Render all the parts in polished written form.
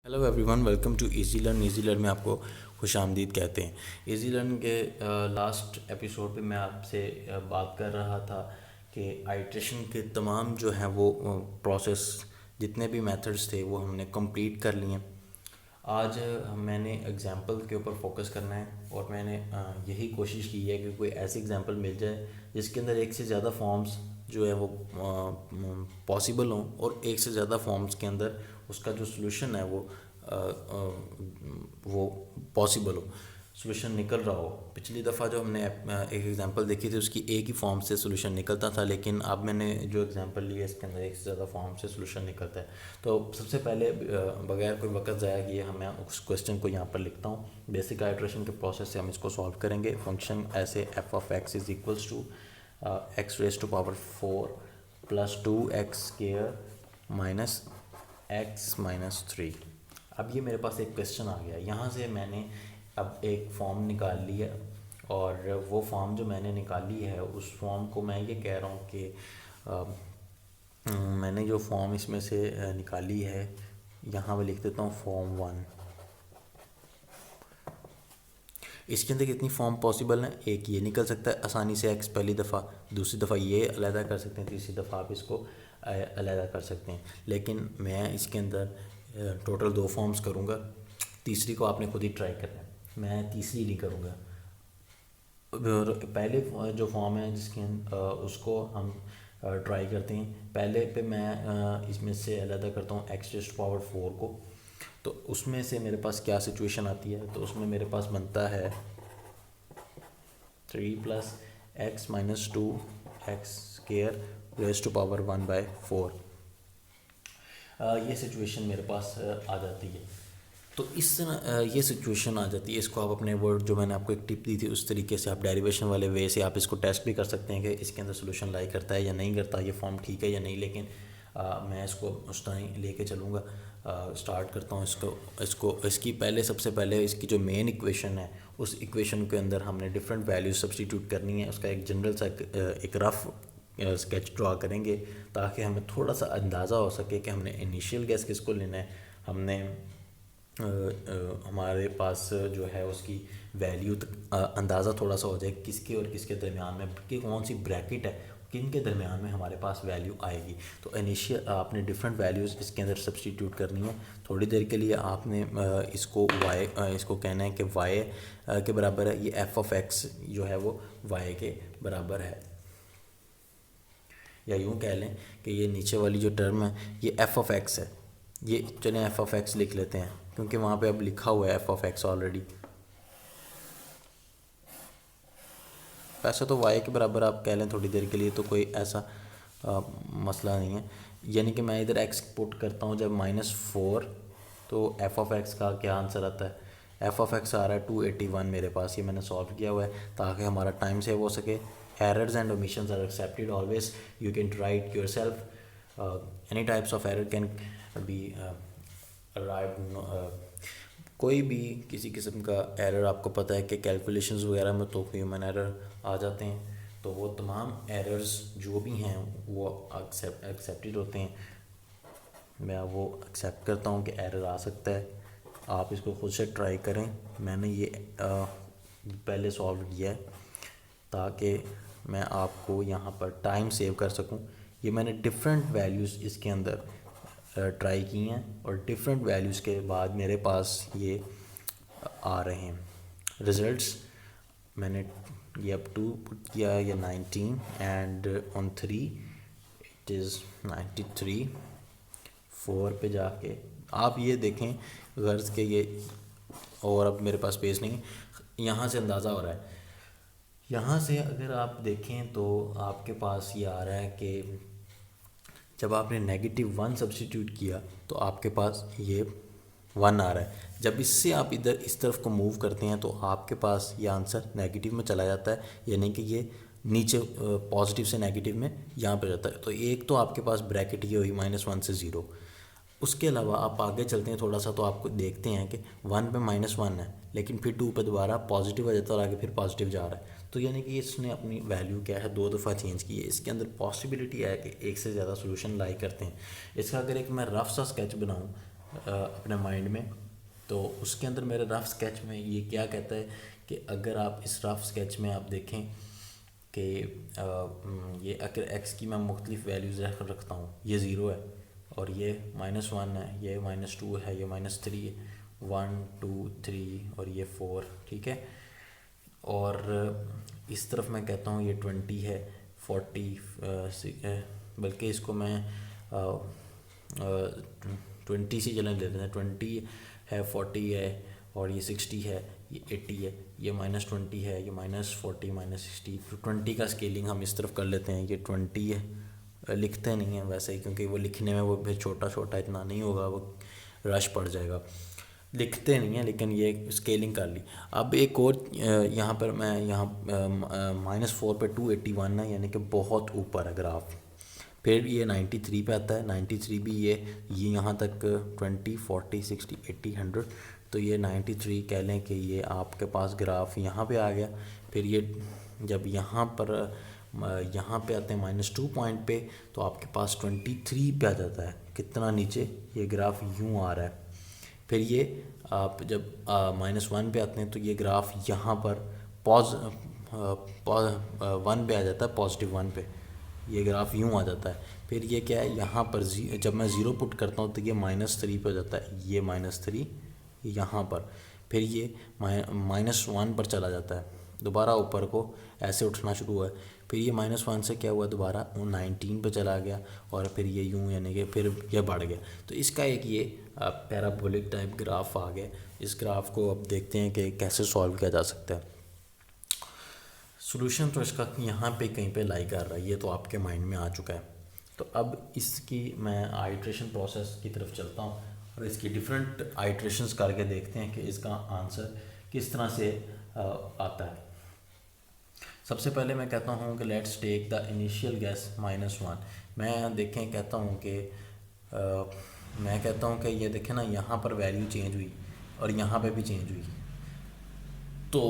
Hello everyone, welcome to Easy Learn. Easy Learn में आपको खुश आमदीद कहते हैं। इजी लर्न के लास्ट एपिसोड पे मैं आपसे बात कर रहा था कि आइट्रेशन के तमाम जो हैं वो प्रोसेस, जितने भी मेथड्स थे वो हमने कंप्लीट कर लिए। आज मैंने एग्जांपल के ऊपर फोकस करना है और मैंने यही कोशिश की है कि कोई ऐसी एग्जांपल मिल जाए जिसके अंदर एक से ज़्यादा फॉर्म्स जो है वो पॉसिबल हों और एक से ज़्यादा फॉर्म्स के अंदर उसका जो सोल्यूशन है वो पॉसिबल हो, सोल्यूशन निकल रहा हो। पिछली दफ़ा जो हमने एक एग्जांपल देखी थी उसकी एक ही फॉर्म से सोल्यूशन निकलता था, लेकिन अब मैंने जो एग्जांपल लिया इसके अंदर एक से ज़्यादा फॉर्म से सोल्यूशन निकलता है। तो सबसे पहले बगैर कोई वक्त ज़ाया किए मैं उस क्वेश्चन को यहाँ पर लिखता हूँ। बेसिक आइट्रेशन के प्रोसेस से हम इसको सॉल्व करेंगे। फंक्शन ऐसे F of X is equals to X raise to power 4 plus 2x square minus X minus 3। अब ये मेरे पास एक क्वेश्चन आ गया, यहाँ से मैंने अब एक फॉर्म निकाल ली है और वो फॉर्म जो मैंने निकाली है उस फॉर्म को मैं ये कह रहा हूँ कि मैंने जो फॉर्म इसमें से निकाली है यहाँ मैं लिख देता हूँ फॉर्म 1। इसके अंदर कितनी फॉर्म पॉसिबल है? एक ये निकल सकता है आसानी से एक्स पहली दफ़ा, दूसरी दफ़ा ये अलहदा कर सकते हैं, तीसरी दफ़ा आप इसको अलहदा कर सकते हैं। लेकिन मैं इसके अंदर टोटल 2 फॉर्म्स करूँगा, तीसरी को आपने खुद ही ट्राई करना है, मैं तीसरी नहीं करूँगा। पहले जो फॉर्म है उसको हम ट्राई करते हैं। पहले पे मैं इसमें से अलहदा करता हूँ एक्स रेज़ टू पावर 4 को। तो उसमें से मेरे पास क्या सिचुएशन आती है, तो उसमें मेरे पास बनता है 3 plus X minus 2 X square raise to power 1/4। ये सिचुएशन मेरे पास आ जाती है। तो इस तरह ये सिचुएशन आ जाती है। इसको आप अपने वर्ड जो मैंने आपको एक टिप दी थी उस तरीके से आप डेरिवेशन वाले वे से आप इसको टेस्ट भी कर सकते हैं कि इसके अंदर सोल्यूशन लाई करता है या नहीं करता, ये फॉर्म ठीक है या नहीं। लेकिन मैं इसको उस तरह लेके चलूँगा। स्टार्ट करता हूँ इसकी पहले सबसे पहले इसकी जो मेन इक्वेशन है उस इक्वेशन के अंदर हमने डिफरेंट वैल्यूज सब्सटीट्यूट करनी है। उसका एक जनरल सा एक रफ़ स्केच ड्रा करेंगे ताकि हमें थोड़ा सा अंदाज़ा हो सके कि हमने इनिशियल गैस किसको लेना है। हमने हमारे पास जो है उसकी वैल्यू तक अंदाज़ा थोड़ा सा हो जाए किसके और किसके दरमियान में, कि कौन सी ब्रैकेट है, किन के दरमियान में हमारे पास वैल्यू आएगी। तो इनिशियल आपने डिफरेंट वैल्यूज़ इसके अंदर सब्सटीट्यूट करनी है। थोड़ी देर के लिए आपने इसको कहना है कि y के बराबर है, ये f ऑफ x जो है वो y के बराबर है, या यूँ कह लें कि ये नीचे वाली जो टर्म है ये f ऑफ x है। ये चलें f ऑफ x लिख लेते हैं क्योंकि वहाँ पे अब लिखा हुआ है f ऑफ x ऑलरेडी। वैसे तो y के बराबर आप कह लें थोड़ी देर के लिए, तो कोई ऐसा मसला नहीं है। यानी कि मैं इधर x पुट करता हूँ जब -4, तो f ऑफ x का क्या आंसर आता है? f ऑफ x आ रहा है 281 मेरे पास। ये मैंने सॉल्व किया हुआ है ताकि हमारा टाइम सेव हो सके। Errors and omissions are accepted always, you can try it yourself. Any types of error can be arrived. कोई भी किसी किस्म का एरर आपको पता है कि कैलकुलेशंस वगैरह में तो ह्यूमन एरर आ जाते हैं, तो वो तमाम एरर्स जो भी हैं वो एक्सेप्टेड होते हैं। मैं वो एक्सेप्ट करता हूँ कि एरर आ सकता है। आप इसको खुद से ट्राई करें। मैंने ये पहले सॉल्व किया है ताकि मैं आपको यहाँ पर टाइम सेव कर सकूँ। ये मैंने डिफरेंट वैल्यूज़ इसके अंदर ट्राई की हैं और डिफरेंट वैल्यूज़ के बाद मेरे पास ये आ रहे हैं रिज़ल्ट्स। मैंने ये अब 2 पुट किया है, ये 19 एंड ऑन 3 इट इज़ 93। 4 पे जाके आप ये देखें गर्ज के ये, और अब मेरे पास स्पेस नहीं, यहाँ से अंदाज़ा हो रहा है। यहाँ से अगर आप देखें तो आपके पास ये आ रहा है कि जब आपने -1 सब्सटीट्यूट किया तो आपके पास ये 1 आ रहा है। जब इससे आप इधर इस तरफ को मूव करते हैं तो आपके पास ये आंसर नेगेटिव में चला जाता है, यानी कि ये नीचे पॉजिटिव से नेगेटिव में यहाँ पर जाता है। तो एक तो आपके पास ब्रैकेट ये हुई -1 से 0। उसके अलावा आप आगे चलते हैं थोड़ा सा तो आपको देखते हैं कि 1 पे -1 है, लेकिन फिर 2 पे दोबारा पॉजिटिव आ जाता है और आगे फिर पॉजिटिव जा रहा है। तो यानी कि इसने अपनी वैल्यू क्या है 2 दफ़ा चेंज की है। इसके अंदर पॉसिबिलिटी है कि एक से ज़्यादा सोल्यूशन लाई करते हैं। इसका अगर एक मैं रफ सा स्केच बनाऊँ अपने माइंड में। तो उसके अंदर मेरे रफ स्केच में ये क्या कहता है कि अगर आप इस रफ स्केच में आप देखें कि ये अगर एक्स की मैं मुख्तलिफ वैल्यूज़ रखता हूँ, ये ज़ीरो है और ये -1 है, ये -2 है, ये -3 है, 1 2 3 और ये 4, ठीक है। और इस तरफ मैं कहता हूँ ये 20 है, 40 बल्कि इसको मैं 20 से चलन लेते हैं। 20 है, 40 है और ये 60 है, ये 80 है, ये -20 है, ये -40 -60। तो 20 का स्केलिंग हम इस तरफ कर लेते हैं, ये 20 है। लिखते नहीं हैं वैसे ही, क्योंकि वो लिखने में वो फिर छोटा छोटा इतना नहीं होगा, वो रश पड़ जाएगा, लिखते नहीं हैं, लेकिन ये स्केलिंग कर ली। अब एक और यहाँ पर मैं यहाँ -4 पे 281 है, यानी कि बहुत ऊपर है ग्राफ। फिर ये 93 पे आता है, 93 भी ये यहाँ तक 20 40 60 80 100, तो ये 93 कह लें कि ये आपके पास ग्राफ यहाँ पे आ गया। फिर ये जब यहाँ पर यहाँ पे आते हैं -2 पॉइंट पे, तो आपके पास 23 पे आ जाता है। कितना नीचे ये ग्राफ यूँ आ रहा है। फिर ये आप जब -1 पे आते हैं तो ये ग्राफ यहाँ पर वन पे आ जाता है, +1 पे ये ग्राफ यूँ आ जाता है। फिर ये क्या है, यहाँ पर जब मैं ज़ीरो पुट करता हूँ तो ये -3 पे हो जाता है, ये -3 यहाँ पर। फिर ये -1 पर चला जाता है, दोबारा ऊपर को ऐसे उठना शुरू हुआ है। फिर ये -1 से क्या हुआ, दोबारा 19 पे चला गया और फिर ये यूँ, यानी कि फिर ये बढ़ गया। तो इसका एक ये पैराबोलिक टाइप ग्राफ आ गया। इस ग्राफ को अब देखते हैं कि कैसे सॉल्व किया जा सकता है। सॉल्यूशन तो इसका यहाँ पे कहीं पे लाई कर रहा है, ये तो आपके माइंड में आ चुका है। तो अब इसकी मैं आइट्रेशन प्रोसेस की तरफ चलता हूँ और इसकी डिफरेंट आइट्रेशंस करके देखते हैं कि इसका आंसर किस तरह से आता है। सबसे पहले मैं कहता हूँ कि let's take the initial guess -1। मैं देखें कहता हूँ कि मैं कहता हूँ कि ये देखें ना, यहाँ पर वैल्यू चेंज हुई और यहाँ पे भी चेंज हुई। तो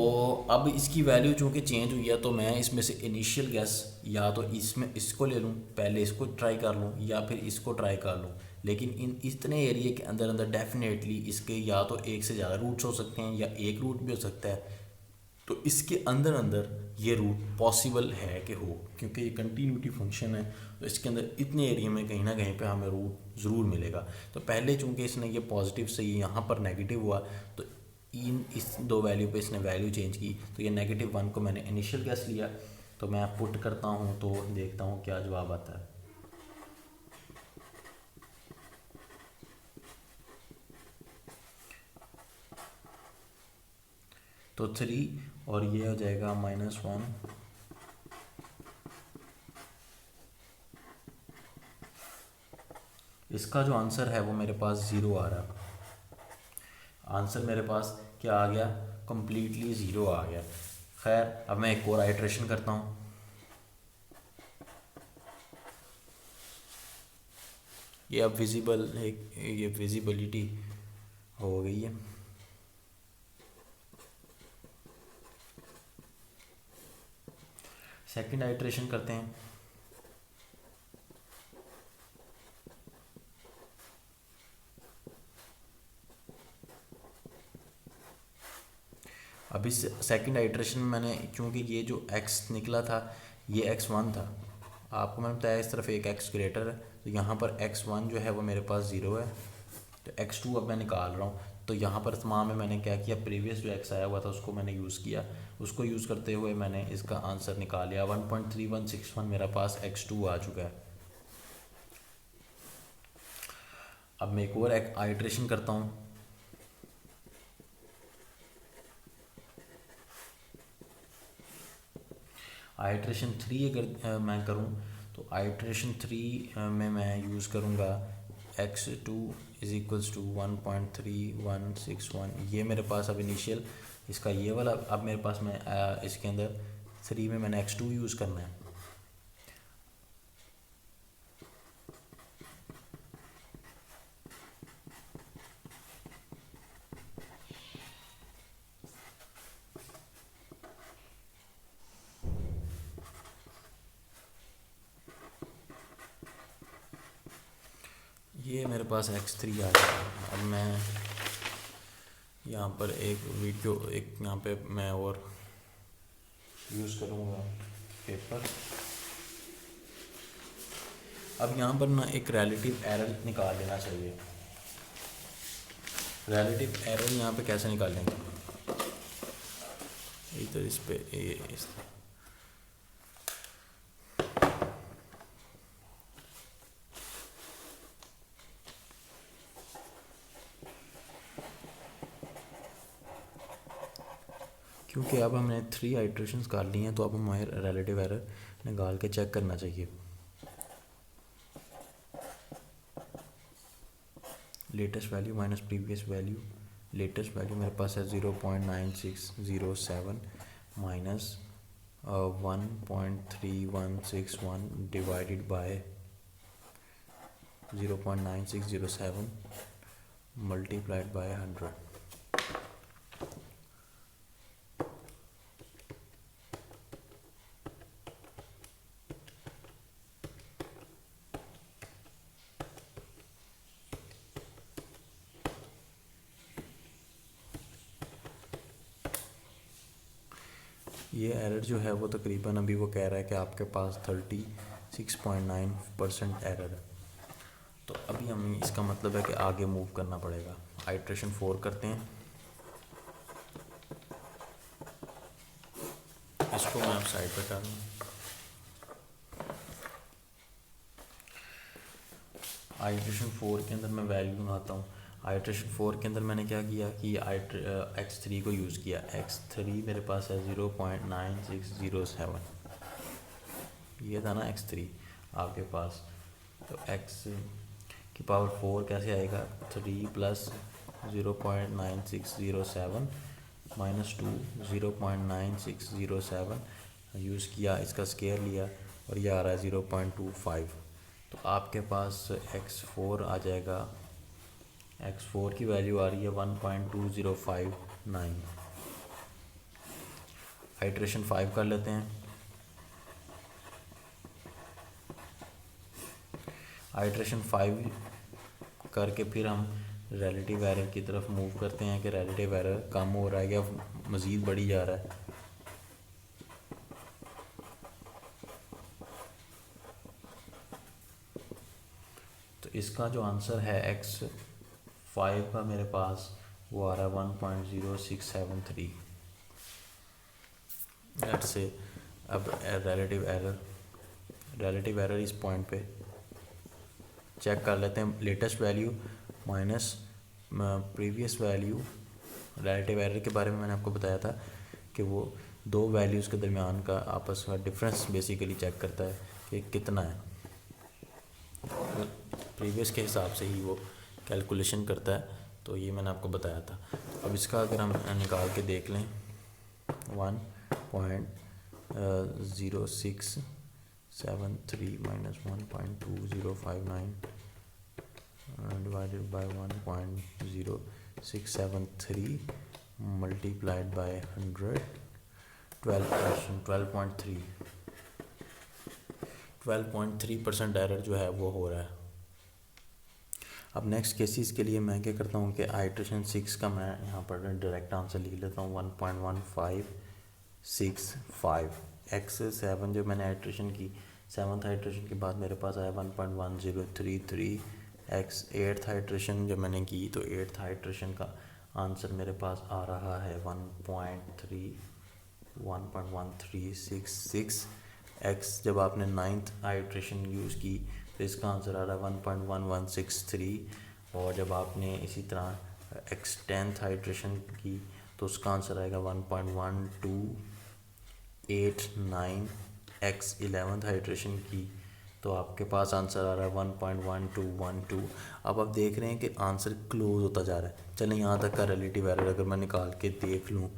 अब इसकी वैल्यू चूँकि चेंज हुई है, तो मैं इसमें से इनिशियल गैस या तो इसमें इसको ले लूँ, पहले इसको ट्राई कर लूँ, या फिर इसको ट्राई कर लूँ। लेकिन इन इतने एरिया के अंदर अंदर डेफिनेटली इसके या तो एक से ज़्यादा रूट्स हो सकते हैं या एक रूट भी हो सकता है। तो इसके अंदर अंदर ये रूट पॉसिबल है कि हो, क्योंकि ये कंटिन्यूटी फंक्शन है। तो इसके अंदर इतने एरिया में कहीं ना कहीं पे हमें रूट ज़रूर मिलेगा। तो पहले चूँकि इसने ये पॉजिटिव से ये यहाँ पर नेगेटिव हुआ, तो इस दो वैल्यू पे इसने वैल्यू चेंज की, तो ये -1 को मैंने इनिशियल गैस लिया। तो मैं पुट करता हूँ तो देखता हूँ क्या जवाब आता है। तो 3 और ये हो जाएगा -1। इसका जो आंसर है वो मेरे पास 0 आ रहा है। आंसर मेरे पास क्या आ गया, कम्प्लीटली 0 आ गया। खैर, अब मैं एक और आइट्रेशन करता हूँ। ये अब विजिबल एक ये विजिबिलिटी हो गई है। सेकंड आइट्रेशन करते हैं। अभी सेकंड आइट्रेशन में मैंने, क्योंकि ये जो x निकला था ये x1 था, आपको मैंने बताया इस तरफ एक x ग्रेटर है, तो यहाँ पर x1 जो है वो मेरे पास 0 है। तो x2 अब मैं निकाल रहा हूँ। तो यहाँ पर तमाम में मैंने क्या किया, प्रीवियस जो x आया हुआ था उसको मैंने यूज़ किया। उसको यूज़ करते हुए मैंने इसका आंसर निकाल लिया। 1.3161 मेरा पास x2 आ चुका है। अब मैं एक और आइट्रेशन करता हूँ। आइट्रेशन 3 अगर मैं करूं, तो आइट्रेशन 3 में मैं यूज़ करूंगा x2 = 1.3161। ये मेरे पास अब इनिशियल इसका ये वाला, अब मेरे पास मैं इसके अंदर 3 में मैंने x2 यूज़ करना है। ये मेरे पास x3 आ गया। अब मैं यहाँ पर एक वीडियो यहाँ पे मैं और यूज़ करूँगा पेपर। अब यहाँ पर ना एक रिलेटिव एरर निकाल लेना चाहिए। रिलेटिव एरर यहाँ पे कैसे निकालेंगे, इधर इस पे इस क्योंकि अब हमने 3 आइट्रेशंस कर ली हैं, तो अब हमें रिलेटिव एरर निकाल के चेक करना चाहिए। Latest value minus previous value. Latest value मेरे पास है 0.9607 minus 1.3161 divided by 0.9607 multiplied by 100। ये एरर जो है वो तकरीबन अभी वो कह रहा है कि आपके पास 36.9% एरर है। तो अभी हमें इसका मतलब है कि आगे मूव करना पड़ेगा। आइट्रेशन 4 करते हैं। इसको मैं अब साइड पे कर दूँ। आइट्रेशन 4 के अंदर मैं वैल्यू लगाता हूँ। आइट्रेशन 4 के अंदर मैंने क्या किया कि x3 को यूज़ किया। x3 मेरे पास है 0.9607, ये था ना x3 आपके पास। तो x की पावर 4 कैसे आएगा, 3 प्लस 0.9607 माइनस 2 0.9607 यूज़ किया, इसका स्केयर लिया और ये आ रहा है 0.25। तो आपके पास x4 आ जाएगा। x4 की वैल्यू आ रही है 1.2059। आइट्रेशन 5 कर लेते हैं। आइट्रेशन 5 करके फिर हम रिलेटिव एरर की तरफ मूव करते हैं कि रिलेटिव एरर कम हो रहा है या मज़ीद बढ़ी जा रहा है। तो इसका जो आंसर है x5 का मेरे पास वो आ रहा है 1.0673। लेट से अब रिलेटिव एरर इस पॉइंट पे चेक कर लेते हैं। Latest value minus previous value. Relative error के बारे में मैंने आपको बताया था कि वो दो वैल्यूज़ के दरमियान का आपस का डिफरेंस बेसिकली चेक करता है कि कितना है। प्रीवियस के हिसाब से ही वो कैलकुलेशन करता है। तो ये मैंने आपको बताया था। अब इसका अगर हम निकाल के देख लें 1.0673 minus 1.2059 divided by 1.0673 multiplied by 100 12.3% error जो है वो हो रहा है। अब नेक्स्ट केसेस के लिए मैं क्या करता हूँ कि आइट्रेशन 6 का मैं यहाँ पर डायरेक्ट आंसर लिख लेता हूँ 1.1565। x7 जो मैंने आइट्रेशन की 7th आइट्रेशन के बाद मेरे पास आया 1.1033। x8th आइट्रेशन जो मैंने की तो 8th आइट्रेशन का आंसर मेरे पास आ रहा है 1.1366। x जब आपने 9th आइट्रेशन यूज़ की तो इसका आंसर आ रहा है 1.1163। और जब आपने इसी तरह x10th हाइड्रेशन की तो उसका आंसर आएगा 1.1289। x11th हाइड्रेशन की तो आपके पास आंसर आ रहा है 1.1212। अब आप देख रहे हैं कि आंसर क्लोज होता जा रहा है। चलें यहाँ तक का रिलेटिव एरर अगर मैं निकाल के देख लूँ,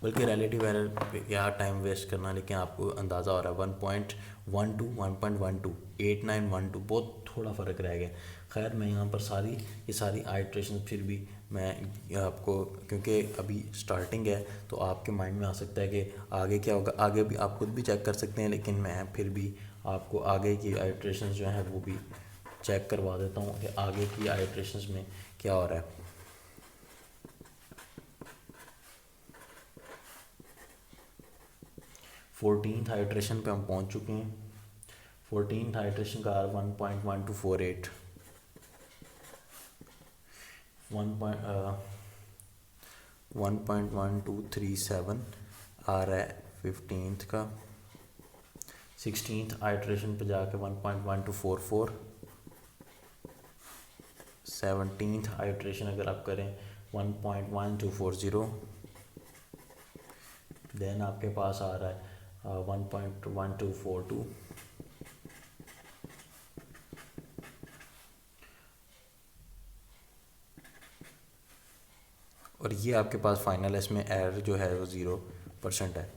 बल्कि रिलेटिव एरर पे क्या टाइम वेस्ट करना, लेकिन आपको अंदाज़ा हो रहा है 1.12 1.12 8912 बहुत थोड़ा फ़र्क रह गया। खैर मैं यहाँ पर ये सारी आइट्रेशन फिर भी मैं आपको, क्योंकि अभी स्टार्टिंग है तो आपके माइंड में आ सकता है कि आगे क्या होगा, आगे भी आप खुद भी चेक कर सकते हैं, लेकिन मैं फिर भी आपको आगे की आइट्रेशन जो हैं वो भी चेक करवा देता हूँ कि आगे की आइट्रेशंस में क्या हो रहा है। फोर्टीन आइट्रेशन पे हम पहुँच चुके हैं। फोर्टीन आइट्रेशन का 1.1248 1.1237 आ रहा है 15th का। 16th आइट्रेशन पे जाके 1.1244। 17th आइट्रेशन अगर आप करें 1.1240। देन आपके पास आ रहा है 1.1242। और ये आपके पास फाइनल है, इसमें एरर जो है वो 0% है।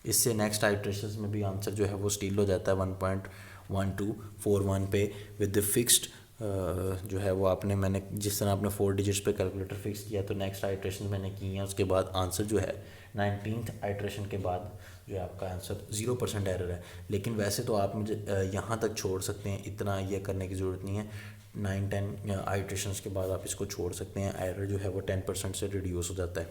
इससे नेक्स्ट आइट्रेशंस में भी आंसर जो है वो स्टील हो जाता है 1.1241 पे विद द फिक्स्ड जो है वो मैंने जिस तरह आपने 4 डिजिट्स पे कैलकुलेटर फिक्स किया, तो नेक्स्ट आइट्रेशन मैंने की है। उसके बाद आंसर जो है 19th आइट्रेशन के बाद जो है आपका आंसर 0% एरर है। लेकिन वैसे तो आप मुझे यहाँ तक छोड़ सकते हैं, इतना ये करने की ज़रूरत नहीं है। 9-10 आइट्रेशंस के बाद आप इसको छोड़ सकते हैं, एरर जो है वो 10% से रिड्यूस हो जाता है।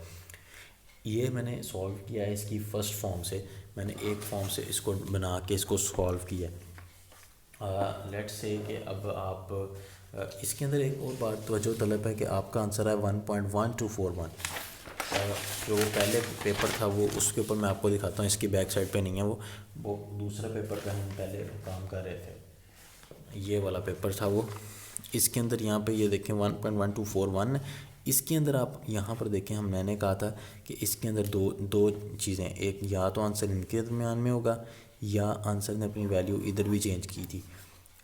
ये मैंने सॉल्व किया है इसकी फ़र्स्ट फॉर्म से, मैंने एक फॉर्म से इसको बना के इसको सॉल्व किया। लेट्स से कि अब आप इसके अंदर एक और बात तवज्जो तलब है कि आपका आंसर है 1.1241। जो पहले पेपर था वो उसके ऊपर मैं आपको दिखाता हूँ, इसकी बैक साइड पे नहीं है वो दूसरे पेपर पे हम पहले काम कर रहे थे। ये वाला पेपर था वो, इसके अंदर यहाँ पे ये देखें 1.1241। इसके अंदर आप यहाँ पर देखें, मैंने कहा था कि इसके अंदर दो चीज़ें, एक या तो आंसर इनके दरमियान में होगा या आंसर ने अपनी वैल्यू इधर भी चेंज की थी।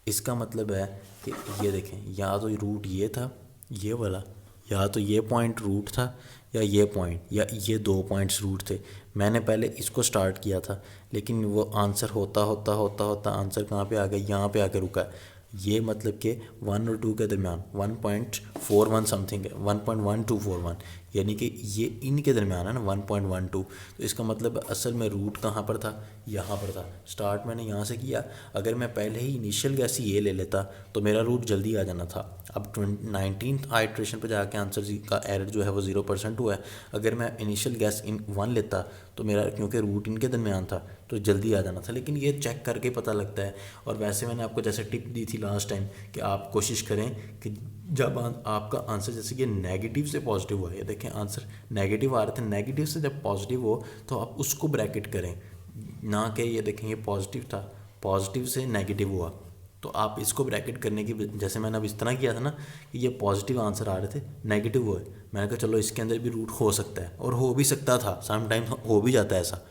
इसका मतलब है कि ये देखें, या तो रूट ये था ये वाला, या तो ये पॉइंट रूट था या ये पॉइंट, या ये 2 पॉइंट्स रूट थे। मैंने पहले इसको स्टार्ट किया था, लेकिन वो आंसर होता होता होता होता आंसर कहाँ पे आ गया, यहाँ पे आके रुका है। ये मतलब कि 1 और 2 के दरमियान 1.41 समथिंग है, 1.1241, यानी कि ये इनके दरमियान है ना 1.12। तो इसका मतलब असल में रूट कहाँ पर था, यहाँ पर था। स्टार्ट मैंने यहाँ से किया, अगर मैं पहले ही इनिशियल गैस ये ले लेता तो मेरा रूट जल्दी आ जाना था। अब 19th आइट्रेशन पर जाके आंसर का एरर जो है वो 0% हुआ है। अगर मैं इनिशियल गैस इन 1 लेता तो मेरा, क्योंकि रूट इनके दरमियान था, तो जल्दी आ जाना था। लेकिन ये चेक करके पता लगता है। और वैसे मैंने आपको जैसे टिप दी थी लास्ट टाइम कि आप कोशिश करें कि जब आपका आंसर जैसे कि नेगेटिव से पॉजिटिव हुआ, ये देखें आंसर नेगेटिव आ रहे थे, नेगेटिव से जब पॉजिटिव हो तो आप उसको ब्रैकेट करें, ना कि ये देखें ये पॉजिटिव था, पॉजिटिव से नेगेटिव हुआ तो आप इसको ब्रैकेट करने की, जैसे मैंने अब इस तरह किया था ना कि ये पॉजिटिव आंसर आ रहे थे, नेगेटिव हुए, मैंने कहा चलो इसके अंदर भी रूट हो सकता है, और हो भी सकता था, सम टाइम हो भी जाता है ऐसा,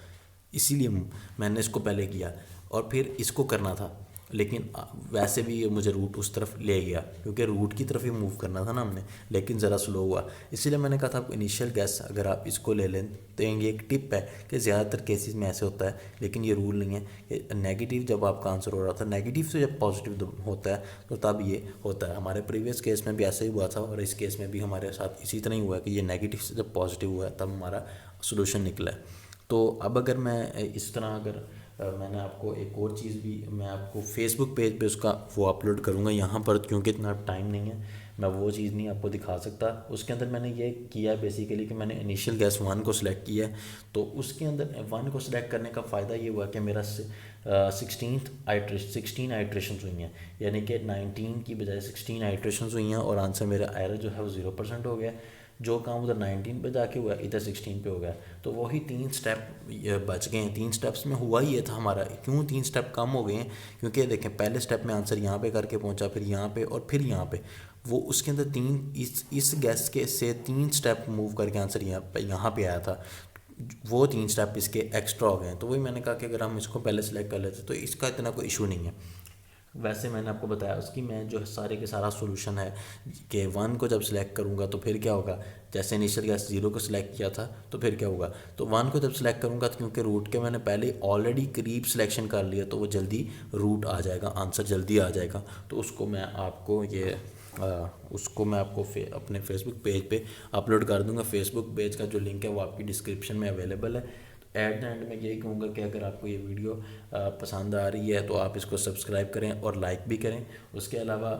इसीलिए मैंने इसको पहले किया और फिर इसको करना था। लेकिन वैसे भी ये मुझे रूट उस तरफ ले गया, क्योंकि रूट की तरफ ही मूव करना था ना हमने, लेकिन ज़रा स्लो हुआ। इसीलिए मैंने कहा था आप इनिशियल गैस अगर आप इसको ले लें तो ये एक टिप है कि ज़्यादातर केसेस में ऐसे होता है, लेकिन ये रूल नहीं है कि नेगेटिव जब आपका आंसर हो रहा था, नेगेटिव से जब पॉजिटिव होता है तो तब ये होता है। हमारे प्रीवियस केस में भी ऐसे ही हुआ था और इस केस में भी हमारे साथ इसी तरह ही हुआ है कि ये नेगेटिव से जब पॉजिटिव हुआ है तब हमारा सोल्यूशन निकला है। तो अब अगर मैं इस तरह अगर मैंने आपको एक और चीज़ भी, मैं आपको फेसबुक पेज पे उसका वो अपलोड करूँगा यहाँ पर, क्योंकि इतना टाइम नहीं है, मैं वो चीज़ नहीं आपको दिखा सकता। उसके अंदर मैंने ये किया है बेसिकली कि मैंने इनिशियल गैस 1 को सिलेक्ट किया है। तो उसके अंदर 1 को सिलेक्ट करने का फ़ायदा ये हुआ कि मेरा 16 आइट्रेशन हुई हैं, यानी कि 19 की बजाय 16 आइट्रेशन हुई हैं, और आंसर मेरा एरर जो है वो 0% हो गया। जो काम उधर 19 पे जाके हुआ इधर 16 पे हो गया, तो वही 3 स्टेप बच गए हैं। 3 स्टेप्स में हुआ ही ये था हमारा, क्यों 3 स्टेप कम हो गए हैं, क्योंकि देखें पहले स्टेप में आंसर यहाँ पे करके पहुँचा, फिर यहाँ पे और फिर यहाँ पे, वो उसके अंदर 3 इस गैस के से 3 स्टेप मूव करके आंसर यहाँ पे आया था, वो 3 स्टेप इसके एक्स्ट्रा हो गए हैं। तो वही मैंने कहा कि अगर हम इसको पहले सेलेक्ट कर लेते तो इसका इतना कोई इशू नहीं है। वैसे मैंने आपको बताया उसकी मैं जो है सारे के सारा सोल्यूशन है कि 1 को जब सिलेक्ट करूँगा तो फिर क्या होगा, जैसे इनिशियल गैस 0 को सिलेक्ट किया था तो फिर क्या होगा, तो 1 को जब सिलेक्ट करूँगा तो क्योंकि रूट के मैंने पहले ऑलरेडी करीब सिलेक्शन कर लिया तो वो जल्दी रूट आ जाएगा, आंसर जल्दी आ जाएगा। तो उसको मैं आपको अपने फेसबुक पेज पे अपलोड कर दूँगा। फेसबुक पेज का जो लिंक है वो आपकी डिस्क्रिप्शन में अवेलेबल है, एट द एंड में यही कहूँगा कि अगर आपको ये वीडियो पसंद आ रही है तो आप इसको सब्सक्राइब करें और लाइक भी करें। उसके अलावा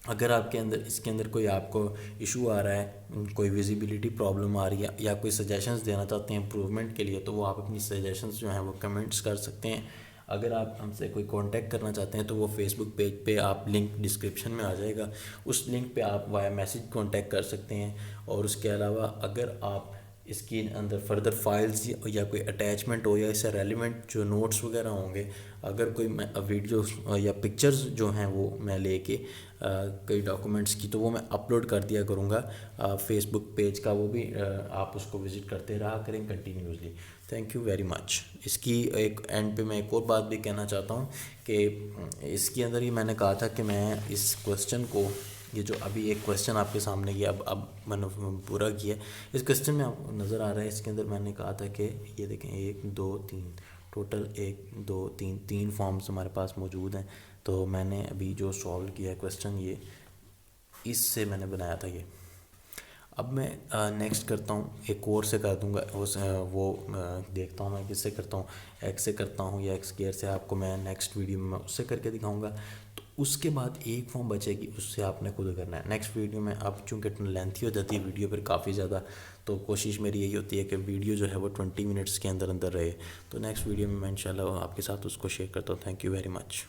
अगर आपके अंदर इसके अंदर कोई आपको इशू आ रहा है, कोई विजिबिलिटी प्रॉब्लम आ रही है या कोई सजेशंस देना चाहते हैं इम्प्रूवमेंट के लिए, तो वो आप अपनी सजेशंस जो हैं वो कमेंट्स कर सकते हैं। अगर आप हमसे कोई कांटेक्ट करना चाहते हैं तो वो फेसबुक पेज पे आप लिंक डिस्क्रिप्शन में आ जाएगा, उस लिंक पे आप वाया मैसेज कांटेक्ट कर सकते हैं। और उसके अलावा अगर आप इसके अंदर फर्दर फाइल्स या कोई अटैचमेंट हो या इससे रेलिवेंट जो नोट्स वगैरह होंगे, अगर कोई वीडियोस या पिक्चर्स जो हैं वो मैं लेके कई डॉक्यूमेंट्स की, तो वो मैं अपलोड कर दिया करूँगा फेसबुक पेज का, वो भी आप उसको विज़िट करते रहा करें continuously. Thank you very much. इसकी एक एंड पे मैं एक और बात भी कहना चाहता हूँ कि इसके अंदर ही मैंने कहा था कि मैं इस क्वेश्चन को, ये जो अभी एक क्वेश्चन आपके सामने किया, अब मैंने पूरा किया, इस क्वेश्चन में आपको नज़र आ रहा है, इसके अंदर मैंने कहा था कि ये देखें 1 2 3 टोटल 1 2 3 3 फॉर्म्स हमारे पास मौजूद हैं। तो मैंने अभी जो सॉल्व किया है क्वेश्चन, ये इससे मैंने बनाया था ये। अब मैं नेक्स्ट करता हूँ, एक और से कर दूँगा देखता हूँ मैं किससे करता हूँ, एक्स से करता हूँ या एक्स स्क्वायर से, आपको मैं नेक्स्ट वीडियो में उससे करके दिखाऊंगा। तो उसके बाद एक फॉर्म बचेगी, उससे आपने खुद करना है नेक्स्ट वीडियो में। अब चूँकि लेंथी हो जाती है वीडियो फिर काफ़ी ज़्यादा, तो कोशिश मेरी यही होती है कि वीडियो जो है वो 20 मिनट्स के अंदर अंदर रहे। तो नेक्स्ट वीडियो में मैं इंशाल्लाह आपके साथ उसको शेयर करता हूँ। Thank you very much.